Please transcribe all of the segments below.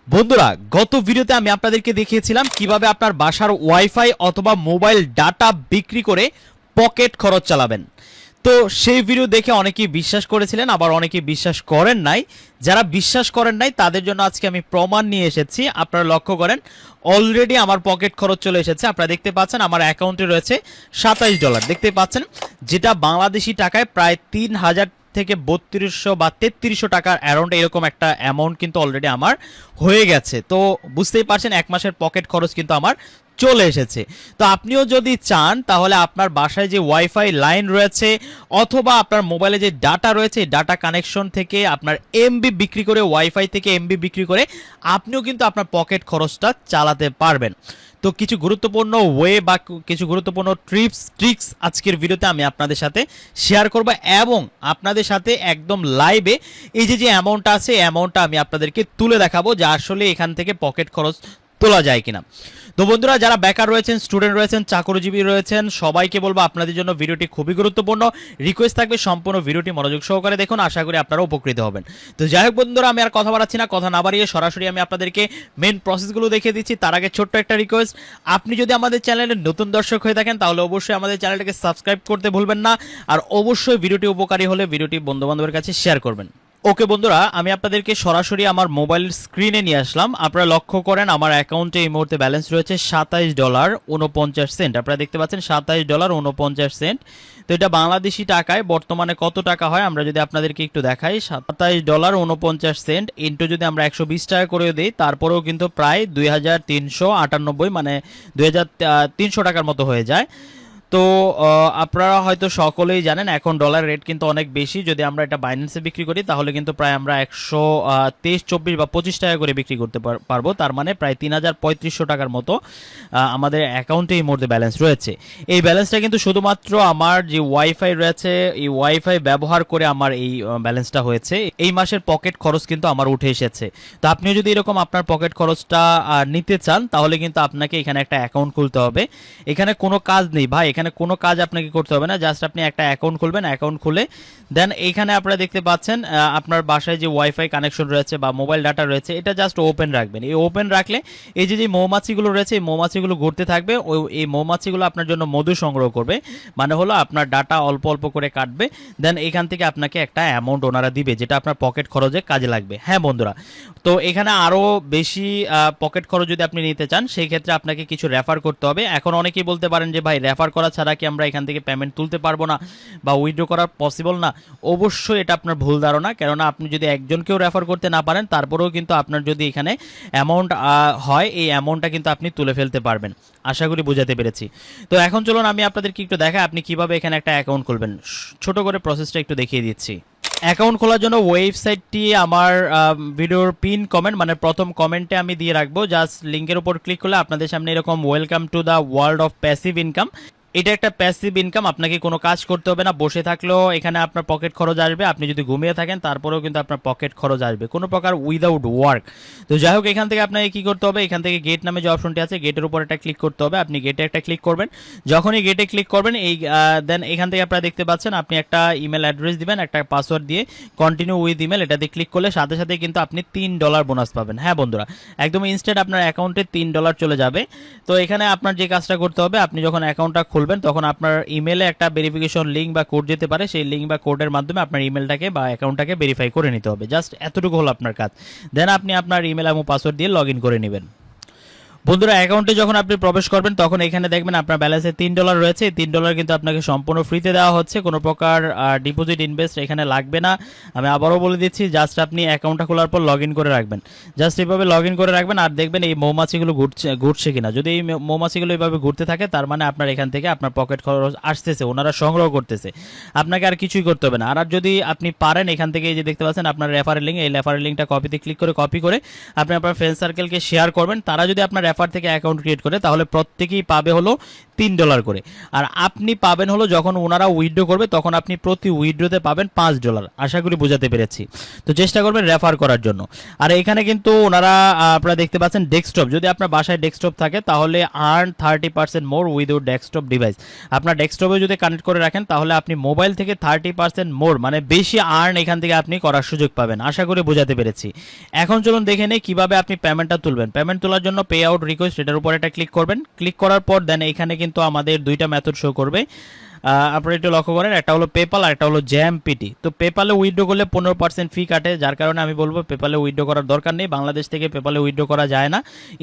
বন্ধুরা, গত ভিডিওতে আমি আপনাদেরকে দেখিয়েছিলাম কিভাবে আপনার বাসার ওয়াইফাই অথবা মোবাইল ডাটা বিক্রি করে পকেট খরচ চালাবেন। তো সেই ভিডিও দেখে অনেকেই বিশ্বাস করেছিলেন, আবার অনেকেই বিশ্বাস করেন নাই। যারা বিশ্বাস করেন নাই তাদের জন্য আজকে আমি প্রমাণ নিয়ে এসেছি। আপনারা লক্ষ্য করেন, অলরেডি আমার পকেট খরচ চলে এসেছে। আপনারা দেখতে পাচ্ছেন আমার অ্যাকাউন্টে রয়েছে $27, দেখতে পাচ্ছেন, যেটা বাংলাদেশি টাকায় প্রায় 3000 থেকে 3200 বা 3300 টাকার অ্যারাউন্ড এরকম একটা অ্যামাউন্ট কিন্তু অলরেডি আমার হয়ে গেছে। তো বুঝতেই পারছেন এক মাসের পকেট খরচ কিন্তু আমার চলে এসেছে। তো আপনিও যদি চান তাহলে আপনার বাসায় যে ওয়াইফাই লাইন রয়েছে অথবা আপনার মোবাইলে যে ডাটা রয়েছে, ডাটা কানেকশন থেকে আপনার এমবি বিক্রি করে, ওয়াইফাই থেকে এমবি বিক্রি করে আপনিও কিন্তু আপনার পকেট খরচটা চালাতে পারবেন। তো কিছু গুরুত্বপূর্ণ ওয়ে বা কিছু গুরুত্বপূর্ণ ট্রিক্স আজকের ভিডিওতে আমি আপনাদের সাথে শেয়ার করব, এবং আপনাদের সাথে একদম লাইভে এই যে অ্যামাউন্টটা আছে, অ্যামাউন্টটা আমি আপনাদেরকে তুলে দেখাবো যে আসলে এখান থেকে পকেট খরচ তোলা যায় কিনা। তো বন্ধুরা, যারা বেকার রয়েছেন, স্টুডেন্ট রয়েছেন, চাকরিজীবী রয়েছেন, সবাইকে বলবো আপনাদের জন্য ভিডিওটি খুবই গুরুত্বপূর্ণ। রিকোয়েস্ট থাকবে সম্পূর্ণ ভিডিওটি মনোযোগ সহকারে দেখুন, আশা করি আপনারা উপকৃত হবেন। তো যাই হোক বন্ধুরা, আমি আর কথা বাড়াচ্ছি না, কথা না বাড়িয়ে সরাসরি আমি আপনাদেরকে মেন প্রসেসগুলো দেখিয়ে দিচ্ছি। তার আগে ছোট্ট একটা রিকোয়েস্ট, আপনি যদি আমাদের চ্যানেলে নতুন দর্শক হয়ে থাকেন তাহলে অবশ্যই আমাদের চ্যানেলটাকে সাবস্ক্রাইব করতে ভুলবেন না, আর অবশ্যই ভিডিওটি উপকারী হলে ভিডিওটি বন্ধুবান্ধবের কাছে শেয়ার করবেন। ওকে বন্ধুরা, আমি আপনাদেরকে সরাসরি আমার মোবাইল স্ক্রিনে নিয়ে আসলাম। আপনারা লক্ষ্য করেন আমার অ্যাকাউন্টে এই মুহূর্তে ব্যালেন্স রয়েছে $27.49। আপনারা দেখতে পাচ্ছেন $27.49। তো এটা বাংলাদেশি টাকায় বর্তমানে কত টাকা হয় আমরা যদি আপনাদেরকে একটু দেখাই, $27.49 ইন্টু যদি আমরা 120 টাকা করে দিই, তারপরেও কিন্তু প্রায় 2398, মানে 2300 টাকার মতো হয়ে যায়। তো আপনারা হয়তো সকলেই জানেন এখন ডলার রেট কিন্তু অনেক বেশি। যদি আমরা এটা বাইন্যান্সে বিক্রি করি তাহলে কিন্তু প্রায় আমরা 123, 24 বা 25 টাকা করে বিক্রি করতে পারবো। তার মানে প্রায় 3300 টাকার মতো আমাদের অ্যাকাউন্টে এই মুহূর্তে ব্যালেন্স রয়েছে। এই ব্যালেন্সটা কিন্তু শুধুমাত্র আমার যে ওয়াইফাই রয়েছে, এই ওয়াইফাই ব্যবহার করে আমার এই ব্যালেন্সটা হয়েছে। এই মাসের পকেট খরচ কিন্তু আমার উঠে এসেছে। তো আপনিও যদি এরকম আপনার পকেট খরচটা নিতে চান তাহলে কিন্তু আপনাকে এখানে একটা অ্যাকাউন্ট খুলতে হবে। এখানে কোনো কাজ নেই ভাই, এখানে কোনো কাজ আপনাকে করতে হবে না, জাস্ট আপনি একটা অ্যাকাউন্ট খুলবেন। অ্যাকাউন্ট খুলে দেন এইখানে আপনারা দেখতে পাচ্ছেন আপনার বাসায় যে ওয়াইফাই কানেকশন রয়েছে বা মোবাইল ডাটা রয়েছে, এটা জাস্ট ওপেন রাখবেন। এই ওপেন রাখলে এই যে মৌমাছিগুলো রয়েছে, এই মৌমাছিগুলো ঘুরতে থাকবে। এই মৌমাছিগুলো আপনার জন্য মধু সংগ্রহ করবে, মানে হলো আপনার ডাটা অল্প অল্প করে কাটবে। দেন এখান থেকে আপনাকে একটা অ্যামাউন্ট ওনারা দিবে, যেটা আপনার পকেট খরচে কাজে লাগবে। হ্যাঁ বন্ধুরা, তো এখানে আরও বেশি পকেট খরচ যদি আপনি নিতে চান সেই ক্ষেত্রে আপনাকে কিছু রেফার করতে হবে। এখন অনেকেই বলতে পারেন যে ভাই, রেফার করা ছাড়া কি আমরা এখান থেকে পেমেন্ট তুলতে পারবো না বা উইথড্র করা পসিবল না? অবশ্যই এটা আপনার ভুল ধারণা, কেননা আপনি যদি একজনকেও রেফার করতে না পারেন তারপরেও কিন্তু আপনার যদি এখানে অ্যামাউন্ট হয়, এই অ্যামাউন্টটা কিন্তু আপনি তুলে ফেলতে পারবেন। আশা করি বুঝাতে পেরেছি। তো এখন চলুন আমি আপনাদেরকে একটু দেখাই আপনি কিভাবে এখানে একটা অ্যাকাউন্ট খুলবেন। ছোট করে প্রসেসটা একটু দেখিয়ে দিচ্ছি। অ্যাকাউন্ট খোলার জন্য ওয়েবসাইটটি আমার ভিডিওর পিন কমেন্ট, মানে প্রথম কমেন্টে আমি দিয়ে রাখবো। জাস্ট লিঙ্কের উপর ক্লিক করলে আপনাদের সামনে এরকম welcome to the world of passive income. এটা একটা প্যাসিভ ইনকাম, আপনাকে কোনো কাজ করতে হবে না, বসে থাকলেও এখানে আপনার পকেট খরচ আসবে। আপনি যদি ঘুমিয়ে থাকেন তারপরেও কিন্তু আপনার পকেট খরচ আসবে, কোনো প্রকার উইদাউট ওয়ার্ক। তো যাই হোক, এখান থেকে আপনাকে কী করতে হবে, এখান থেকে গেট নামে যে অপশনটি আছে, গেটের উপর একটা ক্লিক করতে হবে। আপনি গেটে একটা ক্লিক করবেন। যখনই গেটে ক্লিক করবেন এই দেন এখান থেকে আপনারা দেখতে পাচ্ছেন আপনি একটা ইমেল অ্যাড্রেস দিবেন, একটা পাসওয়ার্ড দিয়ে কন্টিনিউ উইথ ইমেল এটাতে ক্লিক করলে সাথে সাথে কিন্তু আপনি $3 বোনাস পাবেন। হ্যাঁ বন্ধুরা, একদম ইনস্ট্যান্ট আপনার অ্যাকাউন্টে $3 চলে যাবে। তো এখানে আপনার যে কাজটা করতে হবে, আপনি যখন অ্যাকাউন্টটা খুলবেন তখন আপনার ইমেলে একটা ভেরিফিকেশন লিঙ্ক বা কোড যেতে পারে, সেই লিঙ্ক বা কোডের মাধ্যমে আপনার ইমেলটাকে বা অ্যাকাউন্টটাকে ভেরিফাই করে নিতে হবে। জাস্ট এতটুকু হলো আপনার কাজ। দেন আপনি আপনার ইমেল এবং পাসওয়ার্ড দিয়ে লগ ইন করে নেবেন। বন্ধুরা, অ্যাকাউন্টে যখন আপনি প্রবেশ করবেন তখন এখানে দেখবেন আপনার ব্যালেন্সে $3 রয়েছে। $3 কিন্তু আপনাকে সম্পূর্ণ ফ্রিতে দেওয়া হচ্ছে, কোনো প্রকার ডিপোজিট ইনভেস্ট এখানে লাগবে না। আমি আবারও বলে দিচ্ছি, জাস্ট আপনি অ্যাকাউন্টটা খোলার পর লগ ইন করে রাখবেন। জাস্ট এইভাবে লগ ইন করে রাখবেন, আর দেখবেন এই মৌমাছিগুলো ঘুরছে কিনা। যদি এই মৌমাছিগুলো এইভাবে ঘুরতে থাকে তার মানে আপনার এখান থেকে আপনার পকেট খরচ আসতেছে, ওনারা সংগ্রহ করতেছে, আপনাকে আর কিছুই করতে হবে না। আর যদি আপনি পারেন এখান থেকে এই যে দেখতে পাচ্ছেন আপনার রেফারেল লিঙ্ক, এই রেফারেল লিঙ্কটা কপিতে ক্লিক করে কপি করে আপনি আপনার ফ্রেন্ড সার্কেলকে শেয়ার করবেন। তারা যদি আপনার রেফার থেকে অ্যাকাউন্ট ক্রিয়েট করে তাহলে প্রত্যেকেই পাবে হলো $3 করে। আর আপনি পাবেন হলো যখন ওনারা উইথড্র করবে তখন আপনি প্রতি উইথড্রোতে পাবেন $5। আশা করি বোঝাতে পেরেছি। তো চেষ্টা করবেন রেফার করার জন্য। আর এখানে কিন্তু ওনারা আপনারা দেখতে পাচ্ছেন ডেস্কটপ, যদি আপনার বাসায় ডেস্কটপ থাকে তাহলে আর্ন 30% মোর উইথআউট ডেস্কটপ ডিভাইস। আপনার ডেস্কটপে যদি কানেক্ট করে রাখেন তাহলে আপনি মোবাইল থেকে 30% মোর মানে বেশি আর্ন এখান থেকে আপনি করার সুযোগ পাবেন। আশা করি বোঝাতে পেরেছি। এখন চলুন দেখে নেই কিভাবে আপনি পেমেন্টটা তুলবেন। পেমেন্ট তোলার জন্য পে আউট রিকোয়েস্ট এটার উপর একটা ক্লিক করবেন। ক্লিক করার পর দেন এখানে কিন্তু আমাদের দুইটা মেথড শো করবে। আপনারা একটু লক্ষ্য করেন, একটা হলো পেপাল আর একটা হলো জ্যামপিটি। তো পেপালে উইথড্র করলে 15% ফি কাটে, যার কারণে আমি বলবো পেপালে উইথড্র করার দরকার নেই। বাংলাদেশ থেকে পেপালে উইথড্র করা যায় না।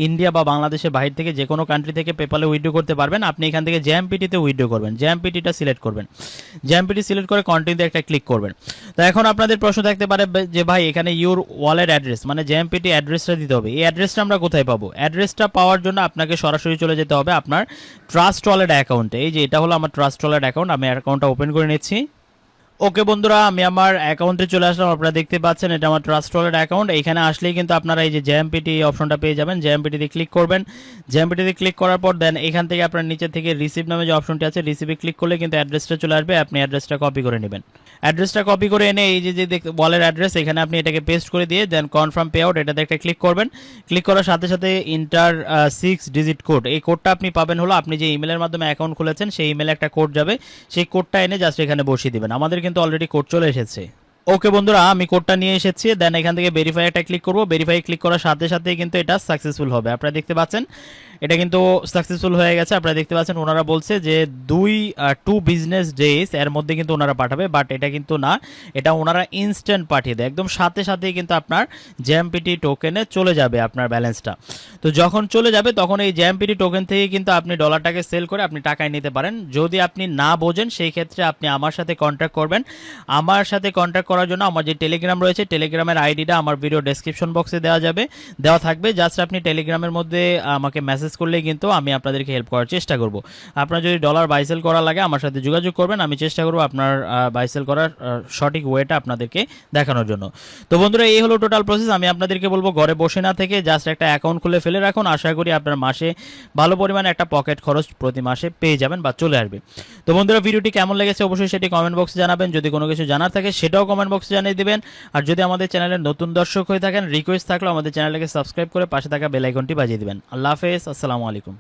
ইন্ডিয়া বা বাংলাদেশের বাইরে থেকে যে কোনো কান্ট্রি থেকে পেপালে উইথড্র করতে পারবেন। আপনি এখান থেকে জ্যামপিটিতে উইথড্র করবেন। জ্যামপিটিটা সিলেক্ট করবেন। জ্যামপিটি সিলেক্ট করে কন্টিনিউতে একটা ক্লিক করবেন। তো এখন আপনাদের প্রশ্ন থাকতে পারে যে ভাই এখানে ইউর ওয়ালেট অ্যাড্রেস মানে জ্যামপিটি অ্যাড্রেসটা দিতে হবে। এই অ্যাড্রেসটা আমরা কোথায় পাবো? অ্যাড্রেসটা পাওয়ার জন্য আপনাকে সরাসরি চলে যেতে হবে আপনার ট্রাস্ট ওয়ালেট অ্যাকাউন্টে। এই যে এটা হলো আমার ট্রাস্ট ওয়ালেট অ্যাকাউন্ট, আমি অ্যাকাউন্টটা ওপেন করে নিচ্ছি। ওকে বন্ধুরা, আমি আমার অ্যাকাউন্টে চলে আসলাম। আপনারা দেখতে পাচ্ছেন এটা আমার ট্রাস্ট ওয়ালেট অ্যাকাউন্ট। এখানে আসলেই কিন্তু আপনারা এই যে জ্যামপিটি অপশনটা পেয়ে যাবেন। জ্যামপিটিতে ক্লিক করবেন। জ্যামপিটিতে ক্লিক করার পর দেন এখান থেকে আপনার নিচে থেকে রিসিভ নামে যে অপশনটি আছে রিসিভে ক্লিক করলে কিন্তু অ্যাড্রেসটা চলে আসবে। আপনি অ্যাড্রেসটা কপি করে নেবেন। অ্যাড্রেসটা কপি করে এনে এই যে ওয়ালেট অ্যাড্রেস এখানে আপনি এটাকে পেস্ট করে দিয়ে দেন কনফার্ম পে আউট এটাতে একটা ক্লিক করবেন। ক্লিক করার সাথে সাথে ইন্টার 6 ডিজিট কোড, এই কোডটা আপনি পাবেন হলো আপনি যে ইমেলের মাধ্যমে অ্যাকাউন্ট খুলেছেন সেই ইমেলে একটা কোড যাবে। সেই কোডটা এনে জাস্ট এখানে বসিয়ে দিবেন। আমাদের কিন্তু অলরেডি কোড চলে এসেছে। ওকে বন্ধুরা, আমি কোডটা নিয়ে এসেছি। দেন এখান থেকে ভেরিফাই একটা ক্লিক করব। ভেরিফাই ক্লিক করার সাথে সাথে কিন্তু এটা সাকসেসফুল হবে। আপনারা দেখতে পাচ্ছেন এটা কিন্তু সাকসেসফুল হয়ে গেছে। আপনারা দেখতে পাচ্ছেন ওনারা বলছে যে 2 বিজনেস ডেজ এর মধ্যে কিন্তু ওনারা পাঠাবে, বাট এটা কিন্তু না, এটা ওনারা ইনস্ট্যান্ট পাঠিয়ে দেয়। একদম সাথে সাথেই কিন্তু আপনার জ্যামপিটি টোকেনে চলে যাবে আপনার ব্যালেন্সটা। তো যখন চলে যাবে তখন এই জ্যামপিটি টোকেন থেকে কিন্তু আপনি ডলারটাকে সেল করে আপনি টাকায় নিতে পারেন। যদি আপনি না বোঝেন সেই ক্ষেত্রে আপনি আমার সাথে কন্ট্যাক্ট করবেন। আমার সাথে কন্ট্যাক্ট করার জন্য আমার যে টেলিগ্রাম রয়েছে টেলিগ্রামের আইডিটা আমার ভিডিও ডেসক্রিপশন বক্সে দেওয়া থাকবে। জাস্ট আপনি টেলিগ্রামের মধ্যে আমাকে মেসেজ করলেই কিন্তু আমি আপনাদেরকে হেল্প করার চেষ্টা করব। আপনার যদি ডলার বাই সেল করা লাগে আমার সাথে যোগাযোগ করবেন। আমি চেষ্টা করব আপনার বাই সেল করার সঠিক ওয়েটা আপনাদেরকে দেখানোর জন্য। তো বন্ধুরা, এই হলো টোটাল প্রসেস। আমি আপনাদেরকে বলবো ঘরে বসে না থেকে জাস্ট একটা অ্যাকাউন্ট খুলে ফেলে রাখুন। আশা করি আপনার মাসে ভালো পরিমাণে একটা পকেট খরচ প্রতি মাসে পেয়ে যাবেন বা চলে আসবে। তো বন্ধুরা, ভিডিওটি কেমন লেগেছে অবশ্যই সেটি কমেন্ট বক্সে জানাবেন। যদি কোনো কিছু জানার থাকে সেটাও কমেন্ট বক্সে জানিয়ে দিবেন। আর যদি আমাদের চ্যানেলের নতুন দর্শক হয়ে থাকেন রিকোয়েস্ট থাকলে আমাদের চ্যানেলটাকে সাবস্ক্রাইব করে পাশে থাকা বেল আইকনটি বাজিয়ে দিবেন। আল্লাহ হাফেজ, আসসালামু আলাইকুম।